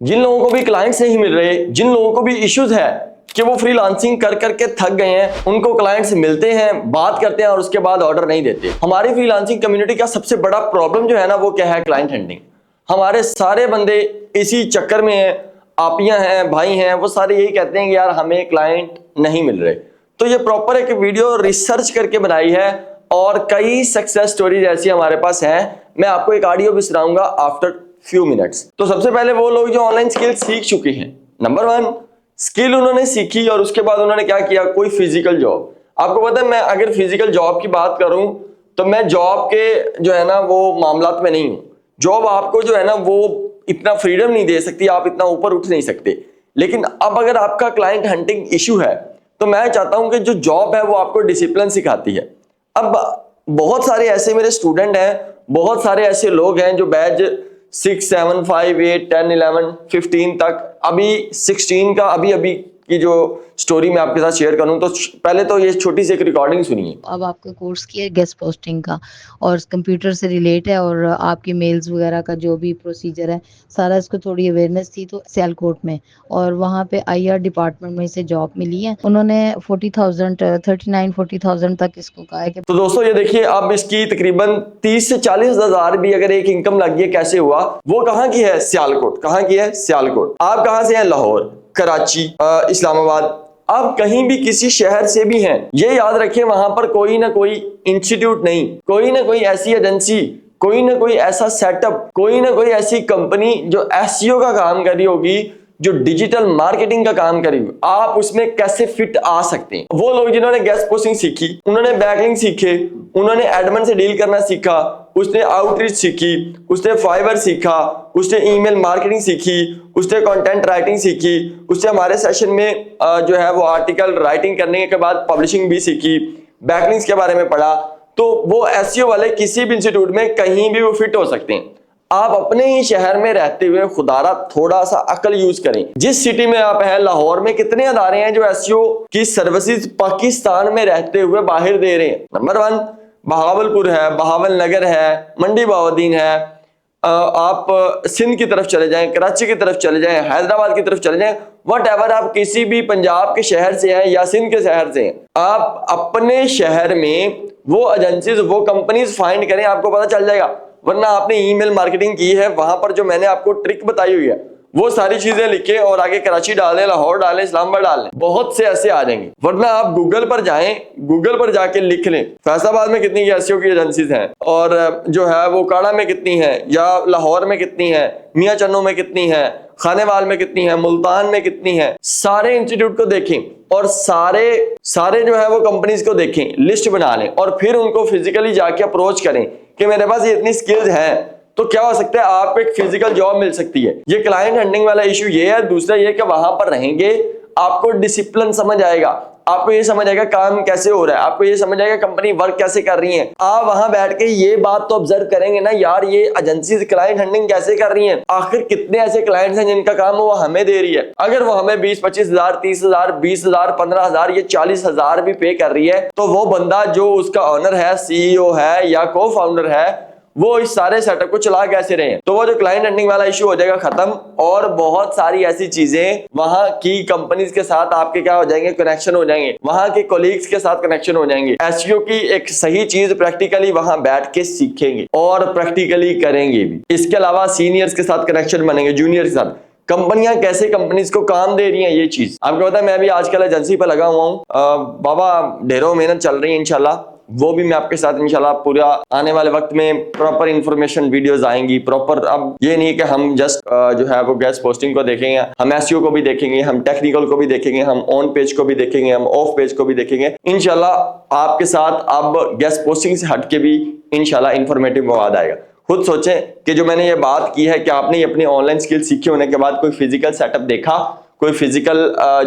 जिन लोगों को भी क्लाइंट्स नहीं मिल रहे, जिन लोगों को भी इश्यूज है कि वो फ्रीलांसिंग कर करके थक गए हैं, उनको क्लाइंट्स मिलते हैं, बात करते हैं और उसके बाद ऑर्डर नहीं देते। हमारी फ्रीलांसिंग कम्युनिटी का सबसे बड़ा प्रॉब्लम जो है ना, वो क्या है? Client handling. हमारे सारे बंदे इसी चक्कर में हैं, आपियां हैं, भाई हैं, वो सारे यही कहते हैं कि यार हमें क्लाइंट नहीं मिल रहे। तो ये प्रॉपर एक वीडियो रिसर्च करके बनाई है और कई सक्सेस स्टोरीज ऐसी हमारे पास हैं। मैं आपको एक ऑडियो भी सुनाऊंगा आफ्टर फ्यू मिनट्स। तो सबसे पहले वो लोग जो ऑनलाइन स्किल सीख चुके हैं, नंबर 1 स्किल उन्होंने सीखी और उसके बाद उन्होंने क्या किया? कोई फिजिकल जॉब। आपको पता है, मैं अगर फिजिकल जॉब की बात करूं तो मैं जॉब के जो है ना वो मामलात में नहीं हूं। जॉब आपको जो है ना वो इतना फ्रीडम नहीं दे सकती, आप इतना ऊपर उठ नहीं सकते। लेकिन अब अगर आपका क्लाइंट हंटिंग इशू है तो मैं चाहता हूं कि जो जॉब है वो आपको डिसिप्लिन सिखाती है। अब बहुत सारे ऐसे मेरे स्टूडेंट हैं, बहुत सारे ऐसे लोग हैं जो बैच 6, 7, 5, 8, 10, 11, 15 तक, अभी 16 का अभी की जो स्टोरी मैं आपके साथ शेयर करूं तो पहले तो ये छोटी सी एक रिकॉर्डिंग सुनिए। अब आपका कोर्स किया है गेस्ट पोस्टिंग का और कंप्यूटर से रिलेट है और आपकी मेल्स वगैरह का जो भी प्रोसीजर है सारा, इसको थोड़ी अवेयरनेस थी तो सियालकोट में और वहाँ पे आईआर डिपार्टमेंट में इसे जॉब मिली है। उन्होंने 39-40,000 तक इसको कहा है कि तो दोस्तों ये देखिए, अब इसकी तकरीबन 30 से 40 हजार भी अगर एक इनकम लग गई, कैसे हुआ? वो कहाँ की है? सियालकोट। कहाँ की है? सियालकोट। आप कहाँ से हैं? लाहौर, कराची, इस्लामाबाद। आप कहीं भी किसी शहर से भी हैं, ये याद रखें वहां पर कोई ना कोई इंस्टीट्यूट नहीं, कोई ना कोई ऐसी एजेंसी, कोई ना कोई ऐसा सेटअप, कोई ना कोई ऐसी कंपनी जो एसईओ का काम कर रही होगी, जो डिजिटल मार्केटिंग का काम करी, आप उसमें कैसे फिट आ सकते हैं। वो लोग जिन्होंने गेस्ट पोस्टिंग सीखी, उन्होंने बैकलिंक सीखे, उन्होंने एडमिन से डील करना सीखा, उसने आउटरीच सीखी, उसने फाइवर सीखा, उसने ईमेल मार्केटिंग सीखी, उसने कंटेंट राइटिंग सीखी, उसने हमारे सेशन में जो है वो आर्टिकल राइटिंग करने के बाद पब्लिशिंग भी सीखी, बैकलिंक्स के बारे में पढ़ा। तो वो एसईओ वाले किसी भी इंस्टीट्यूट में कहीं भी वो फिट हो सकते हैं। आप अपने ही शहर में रहते हुए खुदारा थोड़ा सा अकल यूज करें। जिस सिटी में आप हैं, लाहौर में कितने अदारे हैं जो एसईओ की सर्विसेज पाकिस्तान में रहते हुए बाहर दे रहे हैं? नंबर 1 बहावलपुर है, बहावल नगर है, मंडी बाउद्दीन है। आप सिंध की तरफ चले जाएं, कराची की तरफ चले जाएं, हैदराबाद की तरफ चले जाएं, वट एवर, आप किसी भी पंजाब के शहर से हैं या सिंध के शहर से हैं, आप अपने शहर में वो एजेंसीज, वो कंपनीज फाइंड करें, आपको पता चल जाएगा। वरना आपने ईमेल मार्केटिंग की है, वहां पर जो मैंने आपको ट्रिक बताई हुई है वो सारी चीजें लिखे और आगे कराची डालें, लाहौर डालें, इस्लामाबाद डालें, बहुत से ऐसे आ जाएंगे। वरना आप गूगल पर जाएं, गूगल पर जाके लिख लें फैसलाबाद में कितनी एसईओ की एजेंसीज हैं और जो है वो काड़ा में कितनी है, या लाहौर में कितनी है, मियां चन्नू में कितनी है, खानेवाल में कितनी है, मुल्तान में कितनी है। सारे इंस्टीट्यूट को देखें और सारे जो है वो कंपनीज को देखें, लिस्ट बना लें और फिर उनको फिजिकली जाके अप्रोच करें कि मेरे पास ये इतनी स्किल्स हैं। तो क्या हो सकता है? आपको एक फिजिकल जॉब मिल सकती है। ये क्लाइंट हंटिंग वाला इशू ये है। दूसरा ये कि वहां पर रहेंगे आपको डिसिप्लिन समझ आएगा, आपको ये समझ आएगा काम कैसे हो रहा है, आपको ये समझ आएगा कंपनी वर्क कैसे कर रही है। आप वहां बैठ के ये बात तो ऑब्जर्व करेंगे ना, यार ये एजेंसीज क्लाइंट हंटिंग कैसे कर रही हैं, आखिर कितने ऐसे क्लाइंट्स हैं जिनका काम वो हमें दे रही है। अगर वो हमें 20-25 हजार, 30 हजार, 20 हजार, 15 हजार, ये 40 हजार भी पे कर रही है, तो वो बंदा जो उसका ऑनर है, सीईओ है या को फाउंडर है, वो इस सारे सेटअप को चला कैसे रहे हैं। तो वो जो क्लाइंट हंटिंग वाला इशू हो जाएगा खत्म और बहुत सारी ऐसी चीजें वहां की कंपनीज के साथ आपके क्या हो जाएंगे? कनेक्शन हो जाएंगे, वहां के कोलीग्स के साथ कनेक्शन हो जाएंगे। एसईओ की एक सही चीज प्रैक्टिकली वहां बैठ के सीखेंगे और प्रैक्टिकली करेंगे भी। इसके अलावा सीनियर्स के साथ कनेक्शन बनेंगे, जूनियर्स के साथ, कंपनियां कैसे कंपनीज को काम दे रही हैं, ये चीज आपको पता है। मैं भी आजकल एजेंसी पर लगा हुआ हूँ, बाबा ढेरों मेहनत चल रही है इंशाल्लाह। वो भी मैं आपके साथ इंशाल्लाह पूरा आने वाले वक्त में प्रॉपर इंफॉर्मेशन वीडियोस आएंगी प्रॉपर। अब ये नहीं कि हम जस्ट जो है वो गेस्ट पोस्टिंग को देखेंगे, हम एसईओ को भी देखेंगे, हम टेक्निकल को भी देखेंगे, हम ऑन पेज को भी देखेंगे, हम ऑफ पेज को भी देखेंगे। इंशाल्लाह आपके साथ अब गेस्ट पोस्टिंग से हट के भी इंशाल्लाह इंफॉर्मेटिव मवाद आएगा। खुद सोचें कि जो मैंने ये बात की है कि आपने अपनी ऑनलाइन स्किल सीखे होने के बाद कोई फिजिकल सेटअप देखा, कोई फिजिकल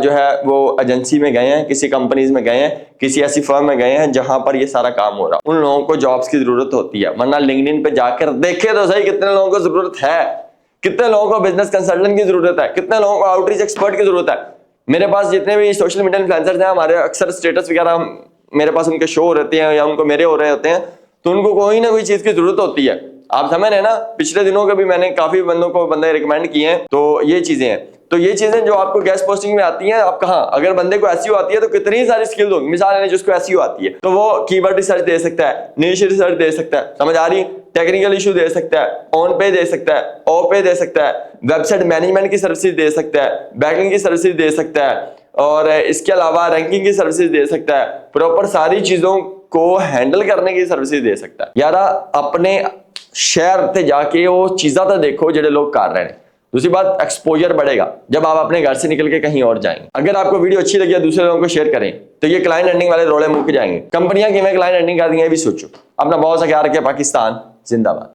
जो है वो एजेंसी में गए हैं, किसी कंपनीज में गए हैं, किसी ऐसी फर्म में गए हैं जहां पर ये सारा काम हो रहा है। उन लोगों को जॉब्स की जरूरत होती है। वरना लिंक्डइन पे जाकर देखे तो सही कितने लोगों को जरूरत है, कितने लोगों को बिजनेस कंसल्टेंट की जरूरत है, कितने लोगों को आउटरीच एक्सपर्ट की जरूरत है। मेरे पास जितने भी सोशल मीडिया इन्फ्लुएंसर्स हैं, हमारे अक्सर स्टेटस वगैरह मेरे पास उनके शो हो रहते हैं या उनको मेरे हो रहे होते हैं, तो उनको कोई ना कोई चीज की जरूरत होती है। आप समझ रहे हैं ना, पिछले दिनों के भी मैंने काफी बंदे रिकमेंड किए हैं। तो ये चीजें हैं, तो ये चीजें जो आपको गेस्ट पोस्टिंग में आती हैं, आप कहाँ, अगर बंदे को एसईओ आती है तो कितनी सारी स्किल होगी। मिसाल है जिसको एसईओ आती है तो वो कीवर्ड रिसर्च दे सकता है, नीश रिसर्च दे सकता है, समझ आ रही, टेक्निकल इशू दे सकता है, ऑन पे दे सकता है, ऑफ पे दे सकता है, वेबसाइट मैनेजमेंट की सर्विसेज दे सकता है, बैकिंग की सर्विसेज दे सकता है, और इसके अलावा रैंकिंग की सर्विसेज दे सकता है, प्रॉपर सारी चीजों को हैंडल करने की सर्विसेज दे सकता है। यार अपने शहर ते जाके वो चीज़ा तो देखो जेडे लोग कर रहे हैं। दूसरी बात, एक्सपोजर बढ़ेगा जब आप अपने घर से निकल के कहीं और जाएंगे। अगर आपको वीडियो अच्छी लगी है दूसरे लोगों को शेयर करें, तो ये क्लाइंट अर्निंग वाले रोले मुक जाएंगे। कंपनियां किमें क्लाइंट अर्निंग कर दी है भी सोचो। अपना बहुत सा ख्याल रखें। पाकिस्तान जिंदाबाद।